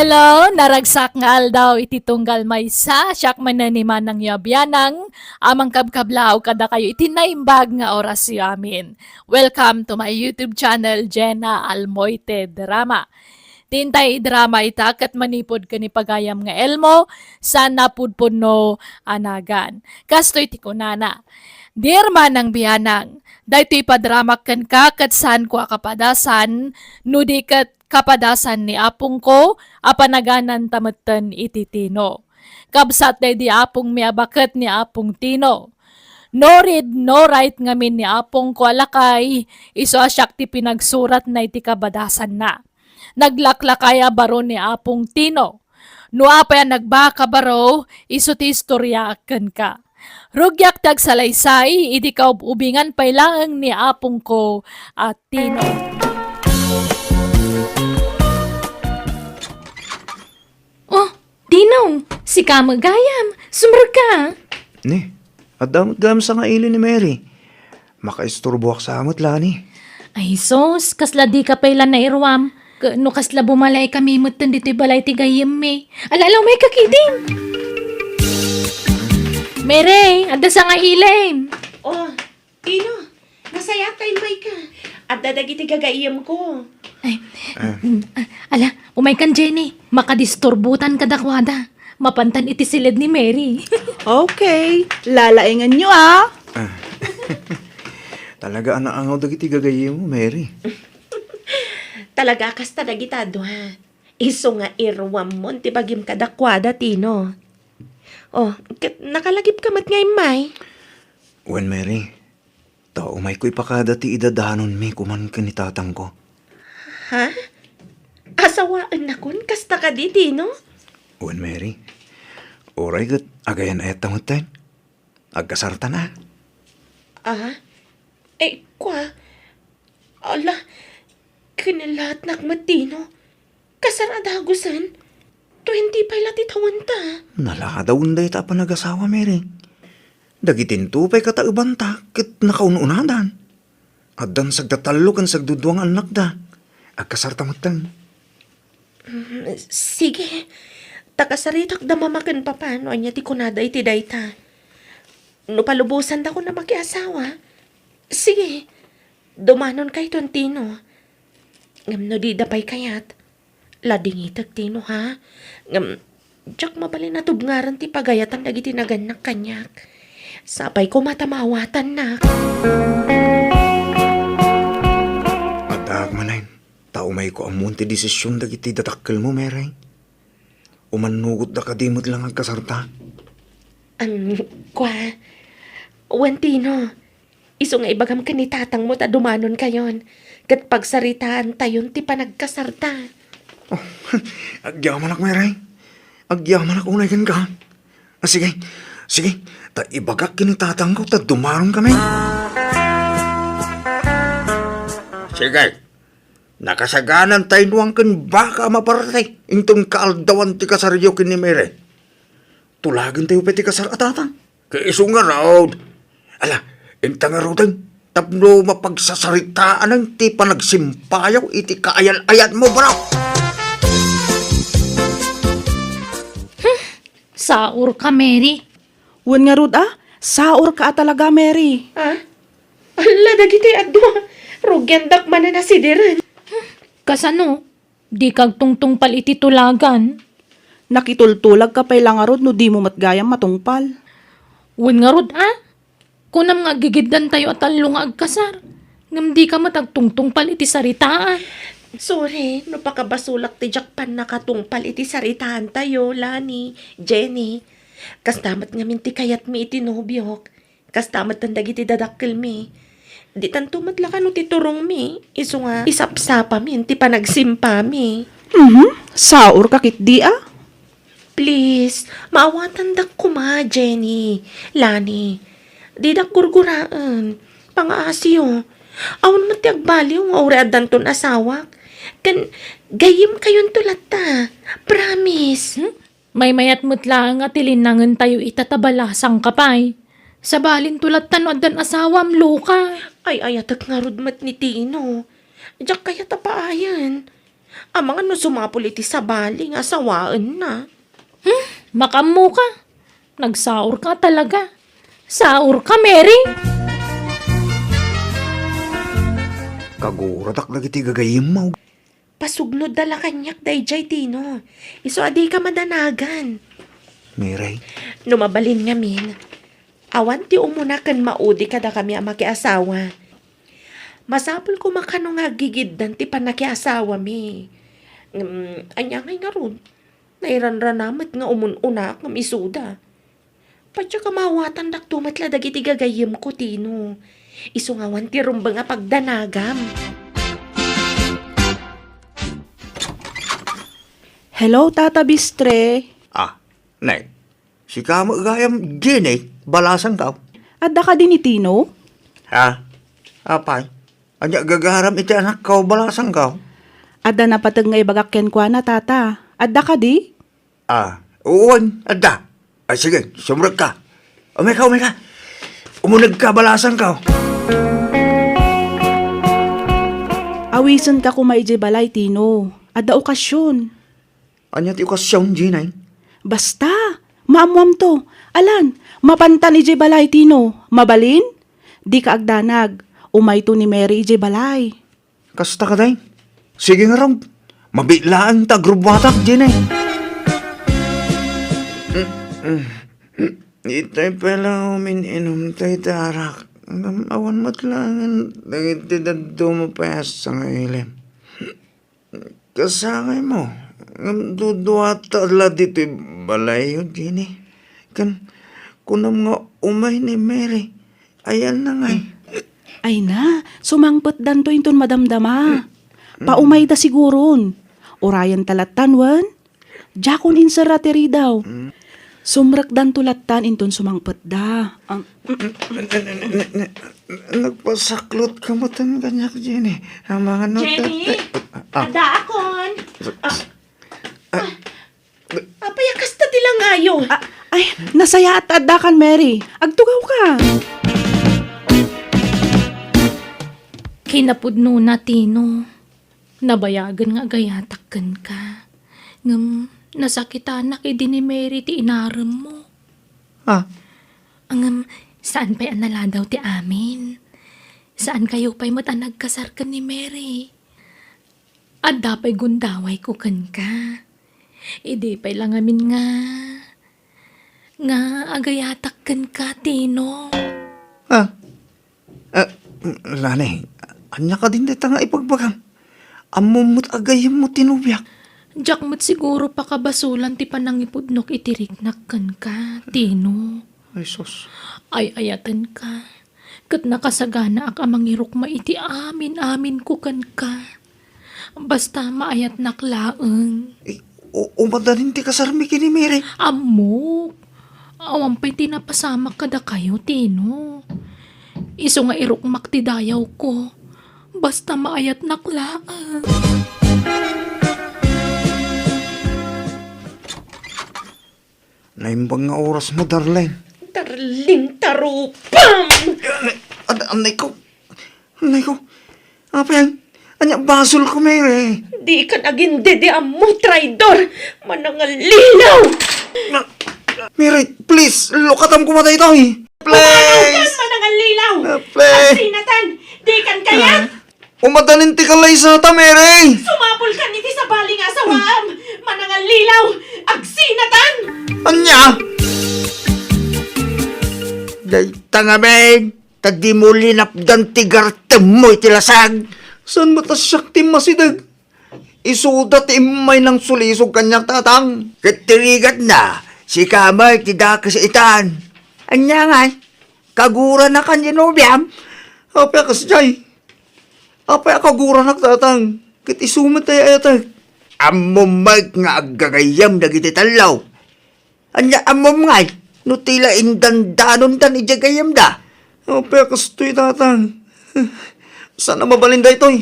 Hello, naragsak nga aldaw iti tunggal maysa, siyak mananiman ng yabyanang, amang kabkablaw kada kayo iti naimbag nga oras yu amin. Welcome to my YouTube channel, Jenna Almoite Drama. Tintay drama ita kat manipod ka ni pagayam nga elmo, sana pudpud no anagan. Kastoy ti kunana. Dear manang biyanang, daytoy padramak ken ka kat saan ko akapadasan, nudi kat kapadasan ni apong ko, apanaganan tametten iti Tino. Kabsat day di apong miabaket ni apong Tino. No read, no write ngamin ni apong ko alakay, iso asyak ti pinagsurat na iti kabadasan na. Naglaklakaya baro ni apong Tino. No apay nagbaka baro, iso ti istorya aken ka. Rugyak tag salaysay, idi kaubingan pailangang ni apong ko at Tino. Oh, Dino, si Kamagayam, sumber ka. Ni, adam sa nga ili ni Mary. Makaisturbo ak sa amot lani. Ay sos, kasla di ka pailan na irwam. No kasla bumalay kami mutan dito'y balay tigayim me. Alalaw may kakidim. Mere, ada sa nga ilim. Oh, Tino, nasaya tayo may ka. At dadagiti gagaiyam ko. Ay, ala, umay kan Jenny. Makadisturbutan kadakwada. Mapantan iti silid ni Mary. Okay, lalaingan nyo ah. Talaga anaangaw dagiti gagayim mo, Mary. Talaga kas tadagitado ha. Iso nga irwam mo, ti bagim kadakwada, Tino. Oh, nakalagip ka mat ngay may. Wen, Mary, tao may ko'y pakada ti idadanon mi kuman kanitatang ko. Ha? Asawaan na kun, kasta ka di, Tino? Wen, Mary, oray gat agayan ayat tamot tayo. Agkasarta na. Ah? Kwa? Ala, kinilat nakmat, Tino. Kasaradagusan, 20 pa ilat itawan ta. Naladaw day ta pa nag-asawa, Mary. Dagitin to pa'y kataubanta kit nakaununadan. Adan sagdatalo kan sagduduang anak da. Agkasarta mo tayo. Sige. Takasaritak da mamakan pa paano anya ti kunada iti dayta. No palubusan da ko na mag-asawa. Sige. Dumanon kay Tino. Ngam no di dapay kayat. Ladingitag Tino ha. Ngam, jak mabalin na tubngaran ti pagayatan dagiti naganak kanyak. Sapay ko matamawatan na. Adag manay. Tao may ko amon ti desisyon dagiti datakkel mo, Mary. Umanugot da kadimot lang agkasarta. Kwa, Tino, iso nga ibagam ka ni tatang mo ta dumanon kayon. Kat pagsaritaan tayon ti panagkasarta. Oh, agyaman ak, Mary. Agyaman ak unay kan ka. Sige, ta ibagak kinitatang ko, ta dumaron kami. Sige, nakasaganan tayo nuwang kan baka maparatay. Intong kaaldawan ti kasaryo kin ni Mary. Tulagin tayo pati kasaratatan. Kaiso nga raod. Ala, intang nga raodan. Tapno mapagsasaritaan ng ti panagsimpayaw iti kaayal-ayat mo, bro. Saur ka, Mary. Wen nga rod ah, saor ka talaga, Mary. Ha? Ala, dagiti adwa. Rugyandak man na nasidiran. Kasano? Di kag tungtungpal iti tulagan. Nakitultulag ka pa'y lang nga rod no di mo matgayang matungpal. Wen nga rod kunam nga gigiddan tayo at talo nga agkasar. Ngam di ka matagtungtungpal iti saritaan. Sorry, no pakabasulak ti jakpan nakatungpal iti saritaan tayo, Lani, Jenny. Kastamat nga minti kayat mi iti nobyok. Kastamat tandag iti dadakkel mi. Di tanto matlakan ti turong mi. Iso nga isapsapa mi, ti panagsimpa mi. Saor ka kit di ah. Please, maawatan dak kuma, Jenny, Lani. Di dak gurguraan. Pangaasyo. Awan mo ti agbaliw nga uriadan ton asawak. Kan gayim kayon tulat ta. Promise. May mayat mutla nga tilinangan tayo itatabalasang kapay. Sa balin tulat tano adan asawam luka. Ay ayatak nga rudmat ni Tino. Diyak kaya tapaayan. Ang mga no sumapul iti sa bali nga sawaan na. Makamu ka. Nagsaur ka talaga. Saur ka, Mary. Kaguratak na kiti gagayim mo. Pasugnod dala kanyak dayjay Tino. Iso adi ka madanagan. Mary, Numabalin nga min. Awan ti umuna kan maudi kada kami ang makiasawa. Masapul ko makano nga gigiddan ti panakiasawa mi. Anya nga ron. Nairanranamat nga umununa ng isuda. Padya kamawatan dak tumatla dagiti gagayim ko Tino. Iso nga wan ti rumba nga pagdanagam. Hello, Tata Bistre. nay, si kamo gayam gini, balasan ka. Adda ka din ni Tino? Ha? Apay? Anya gagaram iti anak ka, balasan ka. Adda na patag nga ibagakyan kwa na, Tata. Adda ka di? Uwan, adda. Ay sige, sumrag ka. Umay ka. Umunag ka, balasan ka. Awisan ka kumaiji balay, Tino. Adda okasyon. Anya ti okasyon, ginay. Basta, maamuam to. Alan, mapantan iji balay, Tino. Mabalin? Di ka agdanag. Umay to ni Mary iji balay. Kasta ka day. Sige nga ram. Mabilaan ta grubatak, ginay. Itay pala umininom tayo tarak. Awan matlangan. Nagitidad dumapayas sa ilim. Kasangay mo. Duduata la dito balay yun, Gini. Kunam nga umay ni Mary. Ayan na ngay. Ay na, sumangpot dan to inton madamdama. Paumay da siguron. Orayan talatan wan. Jakon insarateri daw. Sumrak dan tulatan inton sumangpot da. Nagpasaklot ka mo tan kanyak, Gini. Ang mga Jenny! Ada akon! Apayakas ta tila ngayo. Ay, nasaya at adda kan, Mary. Agtugaw ka. Kinapudno na, Tino. Nabayagan nga gayatakan ka. Ngam, nasakitan na kay ni Mary ti inaram mo. Angam, saan pa'y anala daw ti amin? Saan kayo pa'y matanagkasar ka ni Mary? Adda pa'y gundaway ko kan ka. Idi pa'y lang amin nga. Nga agayatak kan ka, Tino. Lanay, anya ka din dito nga ipagbagang. Amumot agayam mo tinubyak. Diyak mo't siguro pa kabasulan ti panangipudnok itiriknak kan ka, Tino. Ay, sus. Ay ayatan ka. Kat nakasagana ak amangirok maiti amin ko kan ka. Basta maayat naklaeng. Umadanin ti kasarmi kini Mary. Amok. Awang pa'y tinapasamak kada kayo, Tino. Iso nga irok maktidayaw ko. Basta maayat naklaeng. Naimbang nga oras mo, darling. Darling tarupam! Anay ko. Apa yan? Anya basol ko, Mary. Di ka naging dede mo, traidor! Manangalilaw! Mary, please, lukatam ko matay ito eh. Please! Manangalilaw! Please! Sinatan! Di kan kaya? Umadanin ti kalay sa ta, Mary! Sumapul ka niti sa baling asawam! Manangalilaw! Agsinatan! Anya? Day tanga, Meg. Tagdi mo linapdan ti gartem mo itilasag. San matasyak ti masidag? Isuda ti imay ng sulisog kanyak tatang. Katirigat na, si kamay ti dakas itan. Anya nga, kagura na kanya nobyam. Apay kas jay. Apay kagura na tatang. Kit isumat tayo ayatag. Amumag nga agagayam dagiti talaw. Anya amum nga, no tila indandanon dan ijagayam da. Apay kas to'y tatang. Sana mabalinda ito'y.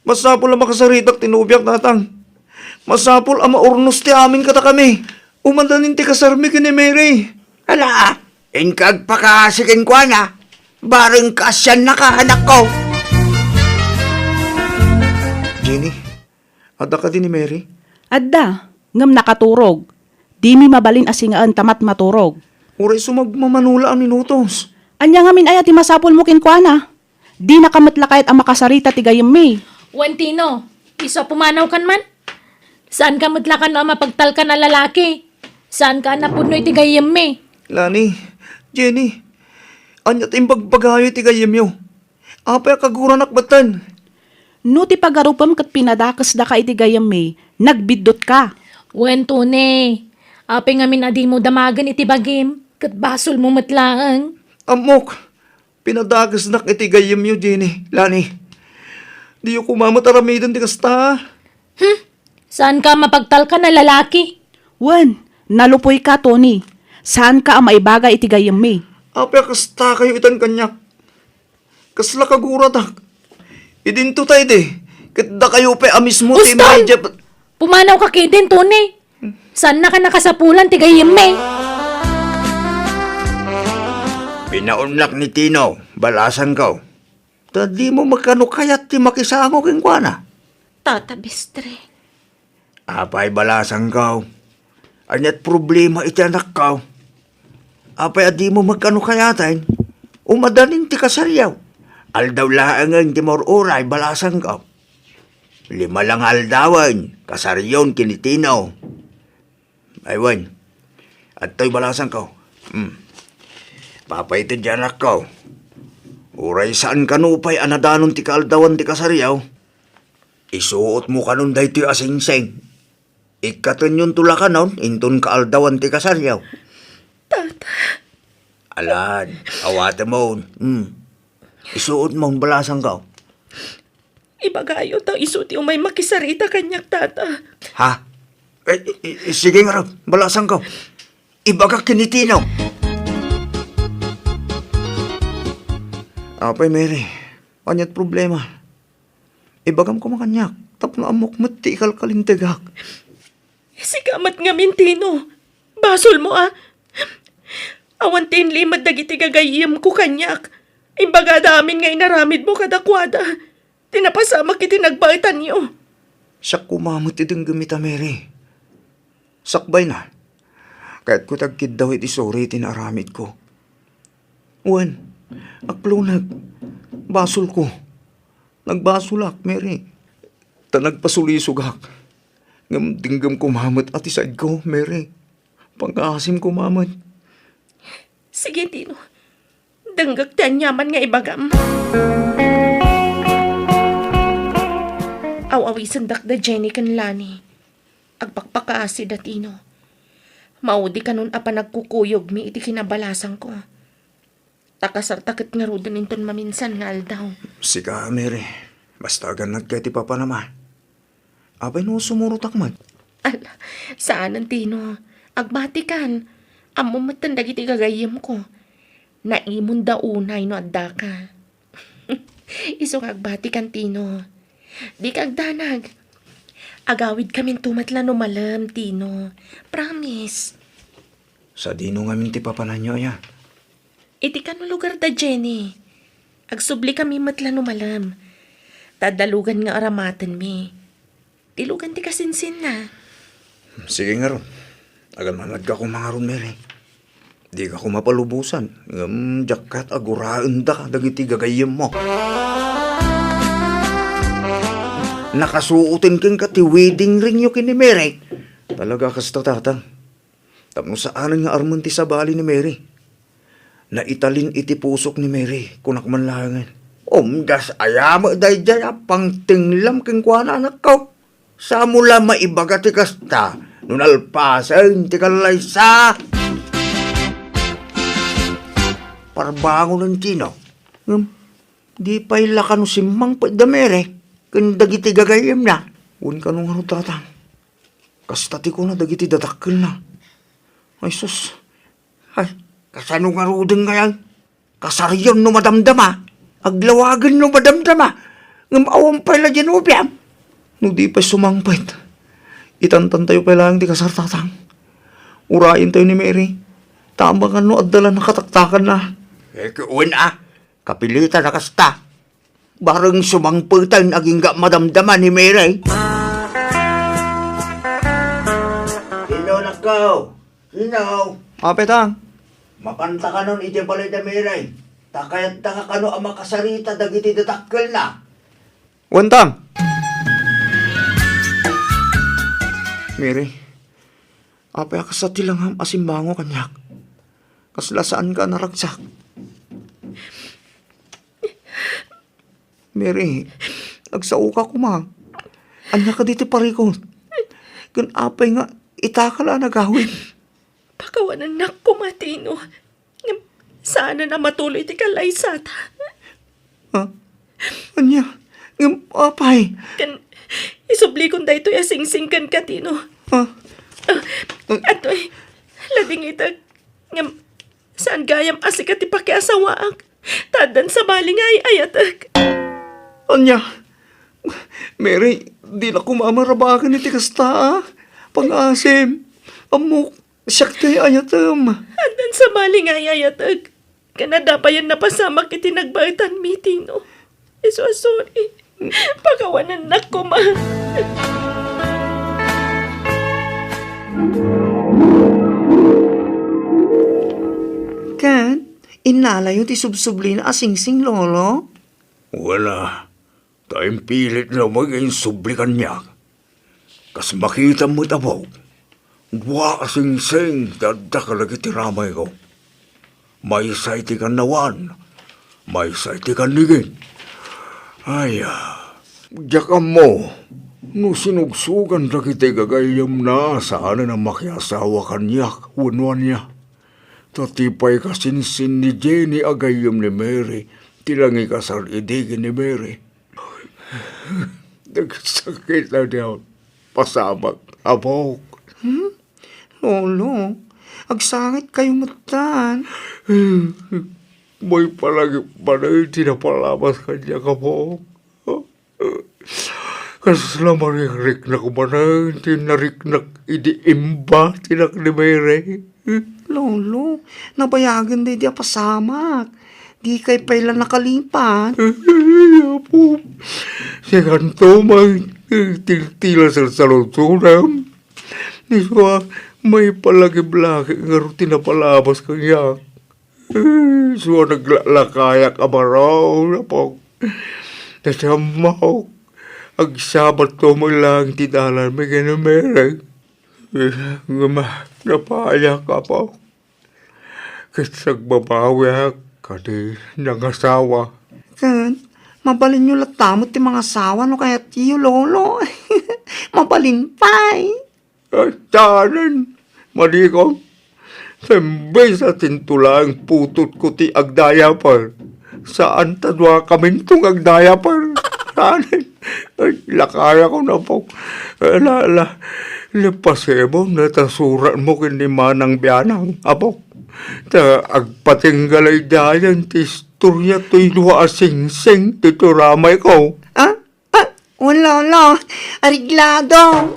Masapul ang makasaritak tinubyak tatang. Masapul ang maurnos ti amin kata kami. Umandanin ti kasarmi kini Mary. Ala, inkag pakasikin kwa na. Bareng kasyan na ka, anak ko. Jenny, Ada ka din ni Mary? Adda, ngam nakaturog. Di mi mabalin asingaan tamat maturog. Uray sumagmamanula ang minutos. Anya nga min ay ati masapol mo kinkwana. Di nakamatlakayat ang makasarita ti gayem mi. Wantino, iso pumanaw kan man? Saan ka matlakan o mapagtal ka na lalaki? Saan ka napunoy ti gayem mi? Lani, Jenny, anyat imbagbagayo ti gayemyo. Apay kagura nakbatan. No ti pagarupam kat pinadakas da ka iti gayem mi, nagbidot ka. Wentone, ape nga min adi mo damagan iti bagim, kat basol mo matlaang. Amok, pinadagas nak iti gayemyo, Jenny. Lani, di yung kumamataramidan ti kasta. Saan ka mapagtal ka na lalaki? Wen, nalupoy ka, Tony. Saan ka ang maibagay iti gayem mi? Apay kasta kayo itan kanyak. Kasla kagura tak. Idinto tayo di. Kada kayo pa amis mo ti Ustan! Medya. Pumanaw ka kidin, Tony. Saan na ka nakasapulan ti gayem mi? Pinaunlak ni Tino, balasan ka. Tadi mo magkanukayat ti makisango keng kuana. Tata Bistre. Apay balasan ka. Anyat problema iti anak ka. Apay adi mo magkanukayatan. Umadanin ti kasaryaw. Aldaw laangan ti oray balasan ka. 5 lang aldawan, kasaryon kinitino. Aywan, at to'y balasan ka. Papay ti anak ka. Uray saan kanupay anadanon ti kaaldawan ti kasaryaw. Isuot mo kanon day ti asingseng. Ikatan yung tulakanon, intun kaaldawan ti kasaryaw. Tata. Alan, awate mo. Isuot mo balasan ka. Ibagayo ta isuti umay makisarita kanyak, tata. Ha? Sige nga rin, balasan ka. Ibaga kinitino. Apay, Mary. Anyat problema. Ibagam ko makanyak. Tapno amok mati ikalkalintegak. Sigamat nga mintino. Basol mo Awan tin limad dagiti gagayim ko kanyak. Imbaga damin nga inaramid mo kadakwada. Tinapasama kiti nagbaitan niyo. Sak kumamot itong gamita, Mary. Sakbay na. Kahit ko tagkid daw iti sorry tinaramid ko. Uwan, aklunag. Basol ko. Nagbasulak, Mary. Ta nagpasulisugak. Ngam dinggam kumamot at isaid ko, Mary. Pangkasim kumamot. Sige, Tino. Danggag tiyan yaman nga ibagam. Aw-awisan dak da Jenny kan Lani. Agpakpakaasi da Tino. Maudi ka nun apa nagkukuyog mi iti kinabalasan ko. Takasartakit nga rudan inton maminsan nga aldaw. Sika, Mary. Basta ganag kaya ti papa naman. Abay no sumurutak man. Ala, saan ang Tino? Agbatikan. Amo matandag iti gagayim ko. Naimon da unay no adda ka. Iso agbatikan, Tino. Di ka agdanag. Agawid kami tumatla no malam, Tino. Promise. Sa dino nga minti papananyo ya. Iti ka no lugar da Jenny. Agsubli kami matla no malam. Tadalugan nga aramatan mi. Tilugan ti kasinsin na. Sige nga ron. Agal manad ka kung mga ron, Mary. Di ka ko mapalubusan. Jakat aguraan da dagiti gagayem mo. Nakasuotin kang kati wedding ring yung kini Mary. Talaga kasta tatang. Tapno saan nga arman ti sabali ni Mary. Naitalin iti pusok ni Mary kunak manlangan. Das ayama day jaya pang tinglam keng kuana anak ko. Sa mula maibaga ti kasta. Nunalpasan ti kalaysa. Parbango ng Tino. Di pa ilakan si Mang Padamere. Kung dagiti gagayem na. Un ka nung ano tatang. Kastati ko na dagiti dadakkel na. Ay sus. Ay, kasano nga rudeng ngayon? Kasaryon no madamdama. Aglawagan no madamdama. Ngamaawang pala dyan ubyam. No di pa sumangpit. Itantan tayo pa lang di kasar tatang. Urayin tayo ni Mary. Tambangan no adala nakataktakan na. Kuwan kapilitan na kasta. Barang sumangputan aging ga madamdaman ni Mary. ikaw. Sinaw. Petang. Mapanta ka nun iti balay da miray. Takayat ka kano ang makasarita dagiti datakkel na. Wantang. Mary, apay ka sa tilangham asimbango kanyak. Kasla saan ka naragsak? Mary, nagsao ka kumang. Anya ka dito parikon. Kun apay nga, itakala nagawin. Pakawanan na ko, Matino. Sana na matuloy ti kalaysata. Ha? Anya, apay. Kan isubli kong dayto ya singsingkan ka, Tino. Ha? Atoy, labing itag, saan gayam asikat ipakiasawaang, tadan sa baling ay ayatag. Anya, Mary, di na kumamarabakan ni tikasta. Pang-asim, amok, siyaktay ayatam. Andan sa baling ay ayatag. Kanadapayan na pasamak itinagbaitan mi, Tino. So sorry. Pagawanan na ko, ma. Kan, inala yung tisubsubli na asingsing lolo. Wala. Tayong pilit na maging sublikan niya. Kas makita mo tabaw. Dwa sing-sing dadda ka lagi tiramay ko. May sayti ka nawan. May sayti ka nigin. Aya, diyak mo. No sinugsugan lagi ti gagayam na saan na makiasawa kanyak, unwan niya. Tatipay ka sinsin ni Jenny agayam ni Mary. Tilangi ka sa idigin ni Mary. Nagsakit na niya. Pasabak. Abok. Lolo, agsangit kayo matan. May palagi panay tinapalabas kanya ka po. Kasi na maririk na kumanay, tinarik na idiimba, tinak ni Mary. Lolo, nabayagan din di pasamak. Di kay pailan nakalipat. Apo, si kanto may tila sa saluntunam. Niswa, may palagi-blagi nga rin tinapalabas kanya. So, naglalakayak abaraw na po. Nasamaw. Agsabat to mo lang tinalan may ganamerang. Napaya ka po. Kisag babawi kadi nangasawa. Kan, mabalin nyo latamot ti mga asawa no kaya tiyo lolo. Mabalin pa'y. At tanan, malikong. Sembay sa tintulang putot ko ti agdayapar. Saan tadwa kamintong agdayapar? Tanan, ay lakaya ko na po. Lapasebo na tasuran mo kini manang biyanang, apo. Ta agpatinggalay dayan ti istorya to'y luwa asing-sing tito ramay ko. Lolo, ariglado.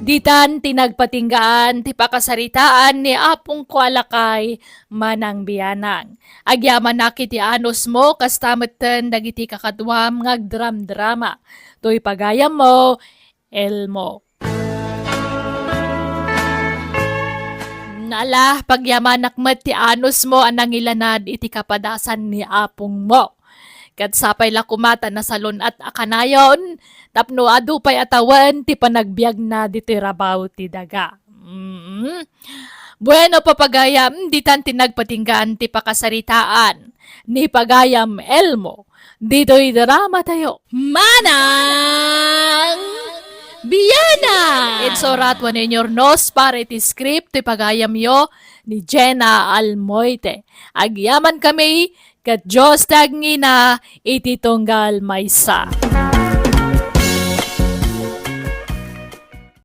Ditan tinagpatinggaan ti pakasaritaan ni Apong Kualakay manang biyanang. Agyaman na kiti anos mo kastameten dagiti kakadwam ngagdram-drama. To'y pagayam mo, Elmo. Nala, pagyamanak met ti anos mo anang ilanad iti kapadasan ni Apong mo. Kat sapay la kumata na salon at akanayon, tapno adu pay atawan ti panagbiag na diti rabaw ti daga. Bueno papagayam, ditan tinagpatinggaan ti pakasaritaan ni Pagayam Elmo. Dito'y drama tayo. Manang Biyana! It's orat one in your nose para iti script ti Pagayam yo ni Jenna Almoite. Agyaman kami kat Diyos tagngina iti tunggal maysa.